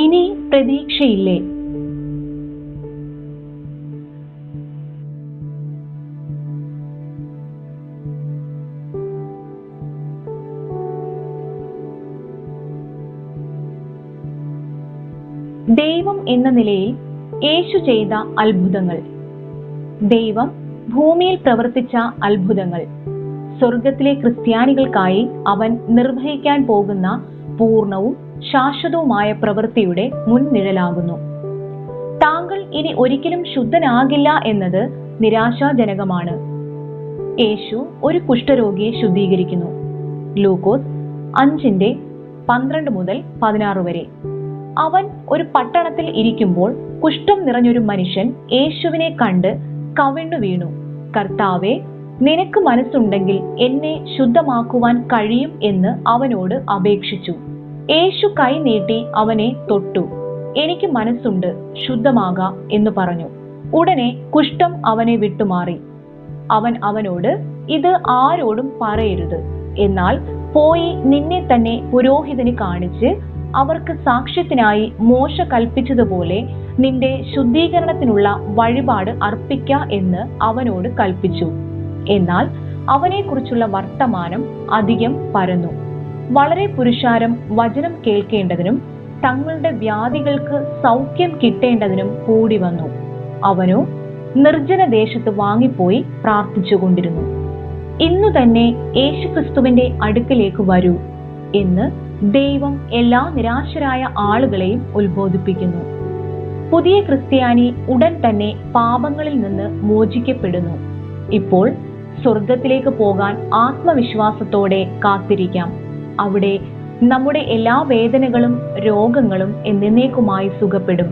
ഇനി പ്രതീക്ഷയില്ലേ? ദൈവം എന്ന നിലയിൽ യേശു ചെയ്ത അത്ഭുതങ്ങൾ. ദൈവം ഭൂമിയിൽ പ്രവർത്തിച്ച അത്ഭുതങ്ങൾ സ്വർഗത്തിലെ ക്രിസ്ത്യാനികൾക്കായി അവൻ നിർവഹിക്കാൻ പോകുന്ന പൂർണ്ണവും ശാശ്വതവുമായ പ്രവൃത്തിയുടെ മുൻനിഴലാകുന്നു. താങ്കൾ ഇനി ഒരിക്കലും ശുദ്ധനാകില്ല എന്നത് നിരാശാജനകമാണ്. യേശു ഒരു കുഷ്ഠരോഗിയെ ശുദ്ധീകരിക്കുന്നു. ലൂക്കോസ് 5:12-16 വരെ. അവൻ ഒരു പട്ടണത്തിൽ ഇരിക്കുമ്പോൾ കുഷ്ഠം നിറഞ്ഞൊരു മനുഷ്യൻ യേശുവിനെ കണ്ട് കവിണ്ണു വീണു. കർത്താവേ, നിനക്ക് മനസ്സുണ്ടെങ്കിൽ എന്നെ ശുദ്ധമാക്കുവാൻ കഴിയും എന്ന് അവനോട് അപേക്ഷിച്ചു. യേശു കൈ നീട്ടി അവനെ തൊട്ടു. എനിക്ക് മനസ്സുണ്ട്, ശുദ്ധമാകാം എന്ന് പറഞ്ഞു. ഉടനെ കുഷ്ഠം അവനെ വിട്ടുമാറി. അവൻ അവനോട്, ഇത് ആരോടും പറയരുത്, എന്നാൽ പോയി നിന്നെ തന്നെ പുരോഹിതന് കാണിച്ച് അവർക്ക് സാക്ഷ്യത്തിനായി മോശ കൽപ്പിച്ചതുപോലെ നിന്റെ ശുദ്ധീകരണത്തിനുള്ള വഴിപാട് അർപ്പിക്ക എന്ന് അവനോട് കൽപ്പിച്ചു. എന്നാൽ അവനെക്കുറിച്ചുള്ള വർത്തമാനം അധികം പരന്നു. വളരെ പുരുഷാരം വചനം കേൾക്കേണ്ടതിനും തങ്ങളുടെ വ്യാധികൾക്ക് സൗഖ്യം കിട്ടേണ്ടതിനും കൂടി വന്നു. അവനോ നിർജ്ജന ദേശത്ത് വാങ്ങിപ്പോയി പ്രാർത്ഥിച്ചുകൊണ്ടിരുന്നു. ഇന്നു തന്നെ യേശുക്രിസ്തുവിന്റെ അടുക്കലേക്ക് വരൂ എന്ന് ദൈവം എല്ലാ നിരാശരായ ആളുകളെയും ഉത്ബോധിപ്പിക്കുന്നു. പുതിയ ക്രിസ്ത്യാനി ഉടൻ തന്നെ പാപങ്ങളിൽ നിന്ന് മോചിക്കപ്പെടുന്നു. ഇപ്പോൾ സ്വർഗത്തിലേക്ക് പോകാൻ ആത്മവിശ്വാസത്തോടെ കാത്തിരിക്കാം. അവിടെ നമ്മുടെ എല്ലാ വേദനകളും രോഗങ്ങളും എന്നേക്കുമായി സുഖപ്പെടും.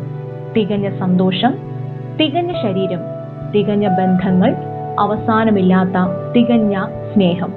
തികഞ്ഞ സന്തോഷം, തികഞ്ഞ ശരീരം, തികഞ്ഞ ബന്ധങ്ങൾ, അവസാനമില്ലാത്ത തികഞ്ഞ സ്നേഹം.